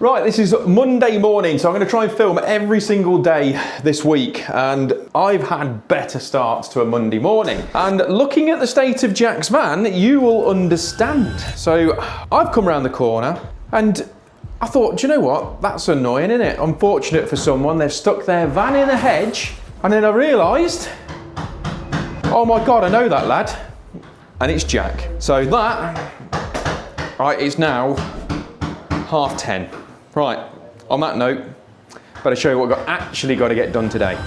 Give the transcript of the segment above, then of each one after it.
Right, this is Monday morning, so I'm going to try and film every single day this week, and I've had better starts to a Monday morning. And looking at the state of Jack's van, you will understand. So I've come around the corner and I thought, do you know what? That's annoying, isn't it? Unfortunate for someone, they've stuck their van in a hedge, and then I realised, oh my God, I know that lad, and it's Jack. So that, right, it's now 10:30. Right, on that note, better show you what I've actually got to get done today.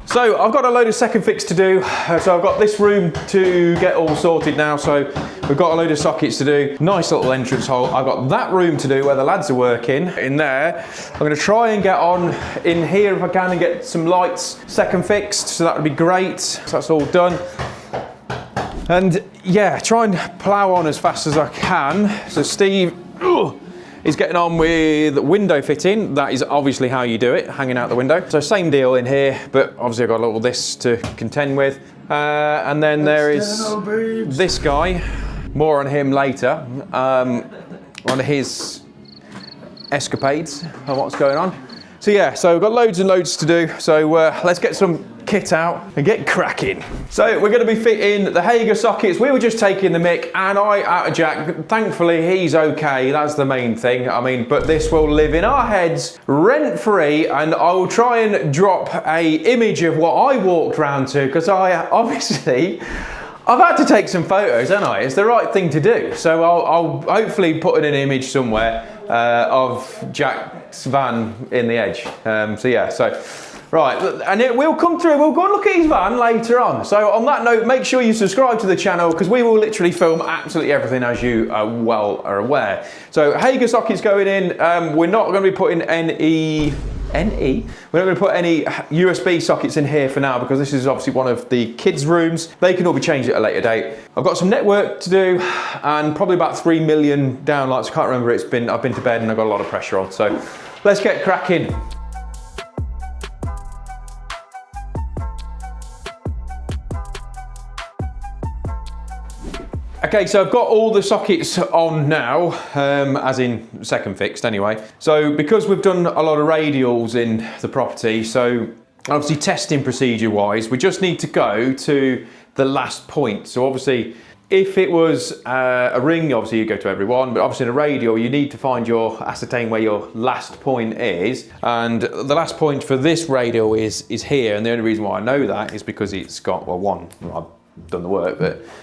So I've got a load of second fix to do. So I've got this room to get all sorted now. So we've got a load of sockets to do. Nice little entrance hole. I've got that room to do where the lads are working in there. I'm going to try and get on in here if I can and get some lights second fixed. So that would be great. So that's all done. And yeah, try and plough on as fast as I can. So Steve is getting on with window fitting. That is obviously how you do it, hanging out the window. So same deal in here, but obviously I've got all this to contend with. And then there is this guy, more on him later, on his escapades and what's going on. So yeah, so we've got loads and loads to do. So let's get some kit out and get cracking. So we're going to be fitting the Hager sockets. We were just taking the mick and out of Jack. Thankfully he's okay, that's the main thing. I mean, but this will live in our heads rent free, and I will try and drop a image of what I walked around to, because I've had to take some photos, haven't I? It's the right thing to do. So I'll hopefully put in an image somewhere of Jack's van in the edge. So yeah, so right, and we'll come through, we'll go and look at his van later on. So on that note, make sure you subscribe to the channel, because we will literally film absolutely everything, as you are aware. So Hager sockets going in. We're not going to be putting we're not going to put any USB sockets in here for now, because this is obviously one of the kids' rooms. They can all be changed at a later date. I've got some network to do and probably about 3 million downlights. I can't remember, I've been to bed and I've got a lot of pressure on. So let's get cracking. Okay, so I've got all the sockets on now, as in second fixed anyway. So because we've done a lot of radials in the property, so obviously testing procedure wise, we just need to go to the last point. So obviously if it was a ring, obviously you go to every one, but obviously in a radial you need to ascertain where your last point is. And the last point for this radial is here, and the only reason why I know that is because it's got, well, one, I've done the work,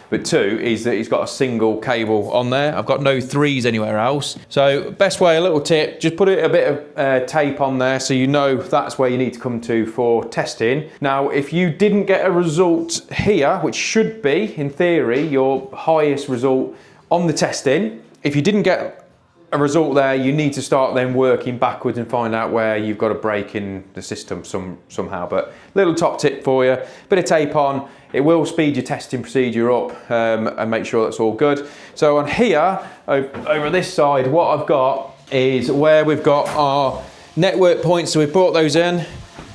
but two is that he's got a single cable on there. I've got no threes anywhere else. So best way, a little tip, just put a bit of tape on there so you know that's where you need to come to for testing. Now, if you didn't get a result here, which should be, in theory, your highest result on the testing, if you didn't get a result there, you need to start then working backwards and find out where you've got a break in the system somehow. But little top tip for you, bit of tape on, it will speed your testing procedure up and make sure that's all good. So on here, over this side, what I've got is where we've got our network points. So we've brought those in.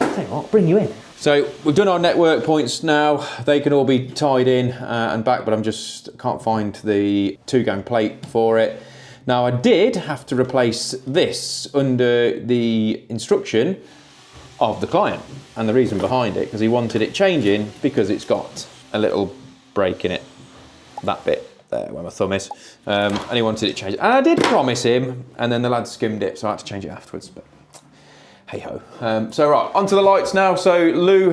I'll tell you what, bring you in. So we've done our network points now. They can all be tied in and back, but can't find the 2-gang plate for it. Now I did have to replace this under the instruction of the client, and the reason behind it, because he wanted it changing because it's got a little break in it, that bit there where my thumb is, and he wanted it changed. And I did promise him, and then the lad skimmed it, so I had to change it afterwards, but hey ho. So right, onto the lights now. So Lou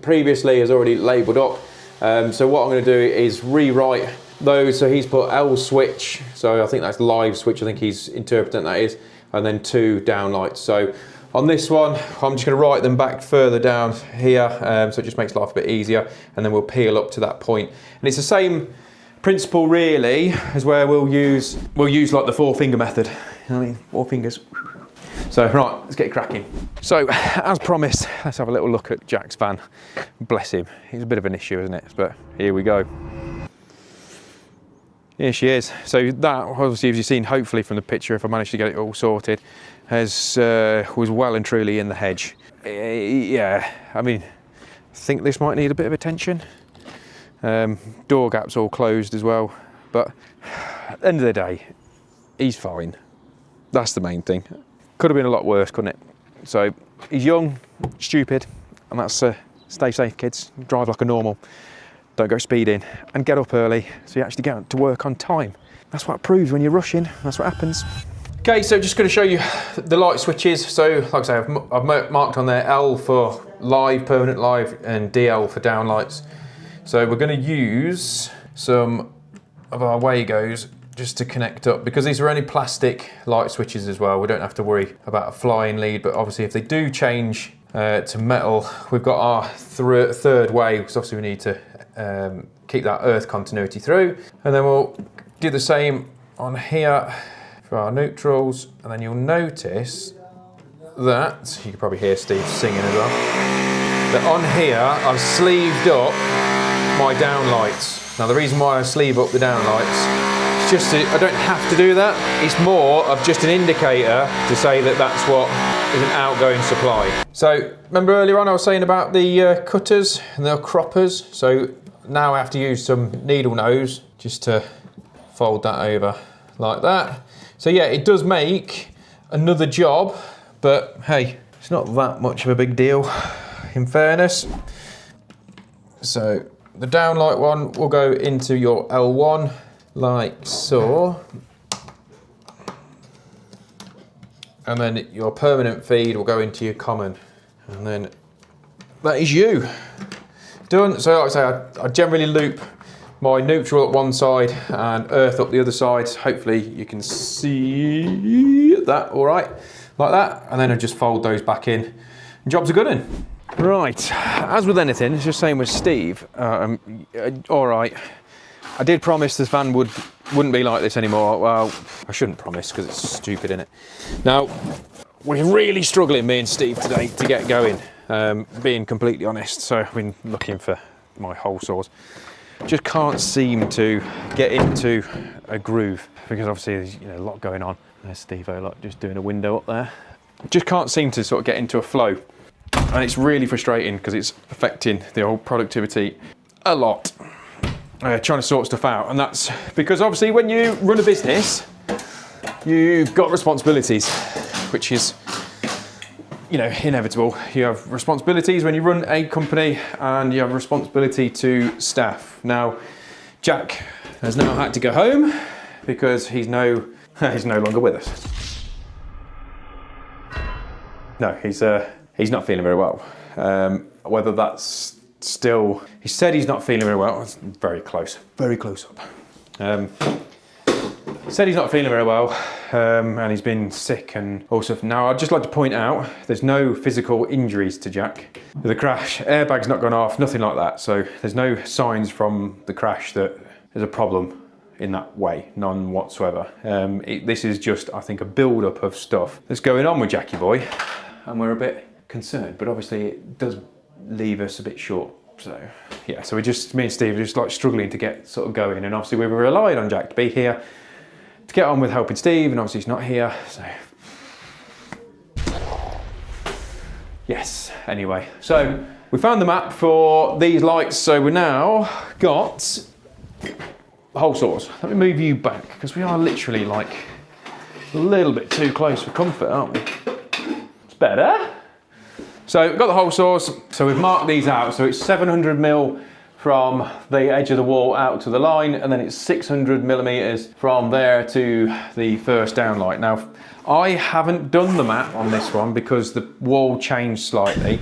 previously has already labelled up, so what I'm going to do is rewrite those. So he's put L switch, so I think that's live switch, I think he's interpreting that is, and then 2 downlights. So on this one, I'm just going to write them back further down here, so it just makes life a bit easier, and then we'll peel up to that point. And it's the same principle really as where we'll use like the 4-finger method. You know what I mean? 4 fingers. So right, let's get cracking. So as promised, let's have a little look at Jack's van. Bless him, he's a bit of an issue, isn't it? But here we go. Here she is. So that, obviously, as you've seen, hopefully from the picture, if I managed to get it all sorted, was well and truly in the hedge. Yeah, I mean, think this might need a bit of attention. Door gap's all closed as well, but at the end of the day, he's fine. That's the main thing. Could have been a lot worse, couldn't it? So he's young, stupid, and that's stay safe, kids. Drive like a normal. Don't go speeding, and get up early so you actually get to work on time. That's what it proves when you're rushing. That's what happens. Okay, so just going to show you the light switches. So, like I say, I've marked on there L for live, permanent live, and DL for downlights. So we're going to use some of our Wagos just to connect up, because these are only plastic light switches as well. We don't have to worry about a flying lead, but obviously if they do change to metal, we've got our third way, because obviously we need to keep that earth continuity through. And then we'll do the same on here for our neutrals, and then you'll notice that, you can probably hear Steve singing as well, that on here I've sleeved up my downlights. Now the reason why I sleeve up the downlights, it's just I don't have to do that. It's more of just an indicator to say that that's what is an outgoing supply. So remember earlier on I was saying about the cutters and the croppers. So now I have to use some needle nose just to fold that over like that. So yeah, it does make another job, but hey, it's not that much of a big deal in fairness. So the downlight one will go into your L1 like so. And then your permanent feed will go into your common. And then that is you. Done. So like I say, I generally loop my neutral at one side and earth up the other side. Hopefully you can see that all right, like that. And then I just fold those back in and jobs are good in. Right, as with anything, it's just same with Steve. All right, I did promise this van wouldn't be like this anymore. Well, I shouldn't promise because it's stupid, innit? Now, we're really struggling, me and Steve, today to get going, being completely honest. So I've been looking for my hole saws. Just can't seem to get into a groove because obviously there's a lot going on. There's Steve-o just doing a window up there. Just can't seem to sort of get into a flow. And it's really frustrating because it's affecting the old productivity a lot. Trying to sort stuff out, and that's because obviously when you run a business, you've got responsibilities, which is, inevitable. You have responsibilities when you run a company, and you have responsibility to staff. Now, Jack has now had to go home because he's no longer with us. No, he's not feeling very well. Whether that's still, he said he's not feeling very well. It's very close up. Said he's not feeling very well, and he's been sick and all stuff. Now, I'd just like to point out, there's no physical injuries to Jack. The crash, airbag's not gone off, nothing like that. So there's no signs from the crash that there's a problem in that way, none whatsoever. This is just, I think, a build-up of stuff that's going on with Jackie boy, and we're a bit concerned, but obviously it does leave us a bit short. So yeah, so me and Steve are just like struggling to get sort of going, and obviously we were relying on Jack to be here to get on with helping Steve, and obviously he's not here, so yes. Anyway, so we found the map for these lights, so we now got hole saws. Let me move you back because we are literally like a little bit too close for comfort, aren't we? It's better. So we've got the hole saws, so we've marked these out. So it's 700 mil from the edge of the wall out to the line, and then it's 600 millimeters from there to the first downlight. Now, I haven't done the map on this one because the wall changed slightly.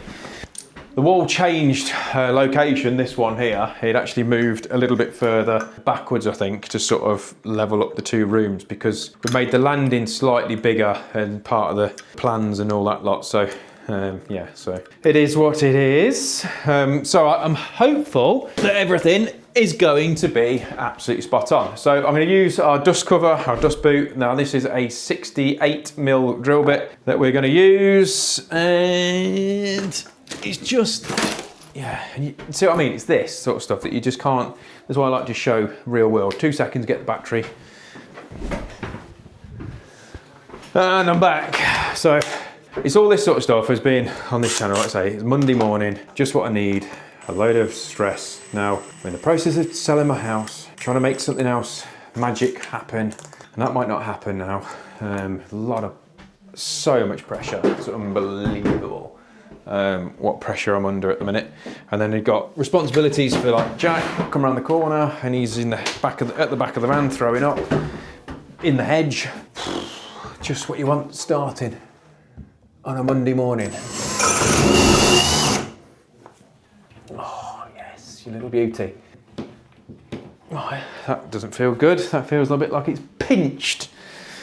The wall changed location, this one here. It actually moved a little bit further backwards, I think, to sort of level up the two rooms because we made the landing slightly bigger and part of the plans and all that lot. So yeah, so it is what it is. So I'm hopeful that everything is going to be absolutely spot on. So I'm going to use our dust cover, our dust boot. Now this is a 68mm drill bit that we're going to use, and it's just, yeah, and you see what I mean? It's this sort of stuff that you just can't, that's why I like to show real world. 2 seconds, get the battery. And I'm back. So it's all this sort of stuff has been on this channel, like I say, it's Monday morning, just what I need. a load of stress. Now, I'm in the process of selling my house, trying to make something else magic happen, and that might not happen now. So much pressure, it's unbelievable what pressure I'm under at the minute. And then we've got responsibilities for like Jack, come around the corner, and he's in the back of at the back of the van throwing up in the hedge. Just what you want started on a Monday morning. Oh yes, you little beauty. Oh, that doesn't feel good. That feels a bit like it's pinched.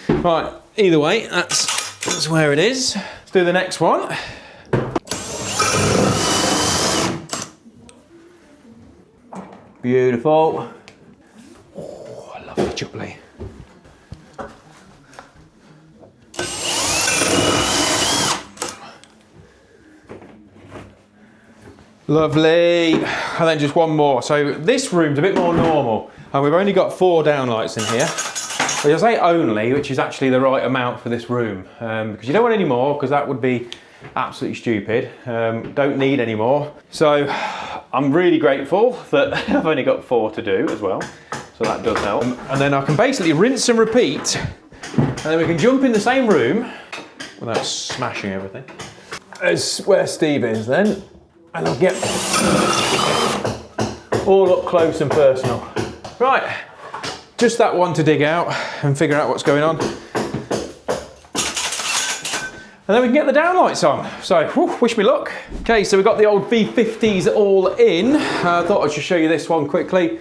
Right, either way, that's where it is. Let's do the next one. Beautiful. Oh, lovely jubbly. Lovely. And then just one more. So this room's a bit more normal, and we've only got 4 downlights in here. But I say only, which is actually the right amount for this room, because you don't want any more, because that would be absolutely stupid. Don't need any more. So I'm really grateful that I've only got 4 to do as well. So that does help. And then I can basically rinse and repeat, and then we can jump in the same room without smashing everything, as where Steve is then. And I'll get all up close and personal. Right, just that one to dig out and figure out what's going on. And then we can get the downlights on. So, whew, wish me luck. Okay, so we've got the old V50s all in. I thought I should show you this one quickly.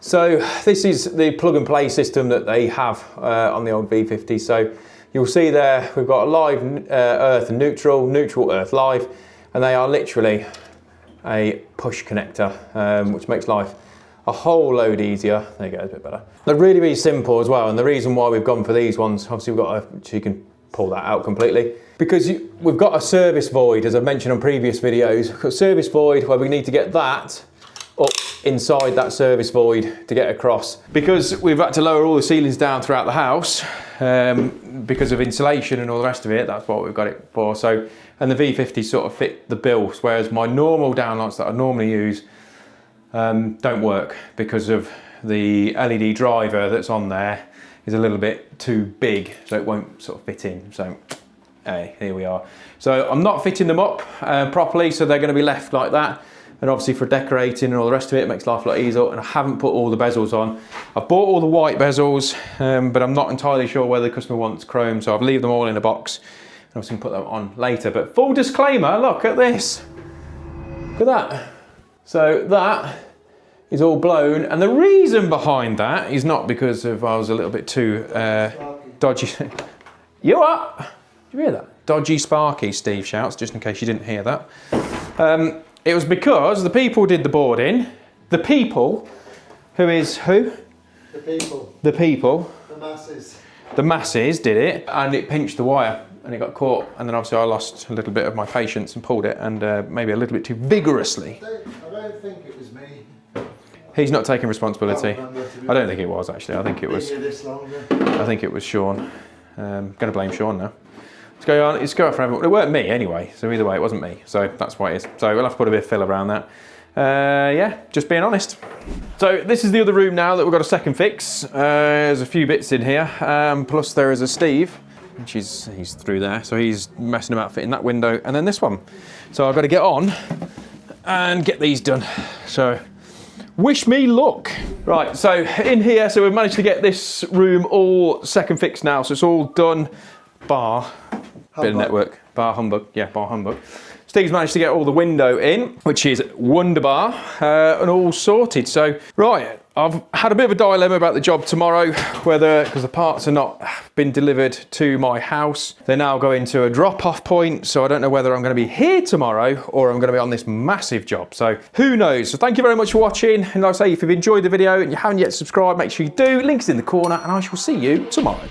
So this is the plug and play system that they have on the old V50. So you'll see there, we've got a live earth and neutral, neutral earth live, and they are literally a push connector, which makes life a whole load easier. There you go, it's a bit better. They're really, really simple as well, and the reason why we've gone for these ones, obviously we've got so you can pull that out completely, because we've got a service void, as I've mentioned on previous videos. We've got a service void where we need to get that up inside that service void to get across. Because we've had to lower all the ceilings down throughout the house, because of insulation and all the rest of it, that's what we've got it for. So, and the V50 sort of fit the bill, whereas my normal downlights that I normally use don't work because of the LED driver that's on there is a little bit too big, so it won't sort of fit in. So, hey, here we are. So I'm not fitting them up properly, so they're going to be left like that. And obviously for decorating and all the rest of it, it makes life a lot easier. And I haven't put all the bezels on. I've bought all the white bezels, but I'm not entirely sure whether the customer wants chrome, so I've leave them all in a box. And obviously put them on later. But full disclaimer, look at this. Look at that. So that is all blown. And the reason behind that is not because of I was a little bit too dodgy. You what? Did you hear that? Dodgy Sparky, Steve shouts, just in case you didn't hear that. It was because the people did the boarding. The people, who is who? The people. The people. The masses. The masses did it, and it pinched the wire, and it got caught. And then obviously I lost a little bit of my patience and pulled it, and maybe a little bit too vigorously. I don't think it was me. He's not taking responsibility. I don't think it was actually. I think it was. I think it was Sean. Going to blame Sean now. Let's go on. It's go for everyone. It weren't me anyway. So either way, it wasn't me. So that's why it is. So we'll have to put a bit of fill around that. Yeah, just being honest. So this is the other room now that we've got a second fix. There's a few bits in here. Plus there is a Steve, which he's through there. So he's messing about fitting that window, and then this one. So I've got to get on and get these done. So wish me luck. Right, so in here, so we've managed to get this room all second fixed now. So it's all done, bar humbug. Bit of network, bar humbug, yeah, bar humbug. Steve's managed to get all the window in, which is wonderbar, and all sorted. So, right, I've had a bit of a dilemma about the job tomorrow, whether, because the parts are not been delivered to my house, they're now going to a drop-off point, so I don't know whether I'm going to be here tomorrow or I'm going to be on this massive job. So, who knows? So, thank you very much for watching, and like I say, if you've enjoyed the video and you haven't yet subscribed, make sure you do. Link's in the corner, and I shall see you tomorrow.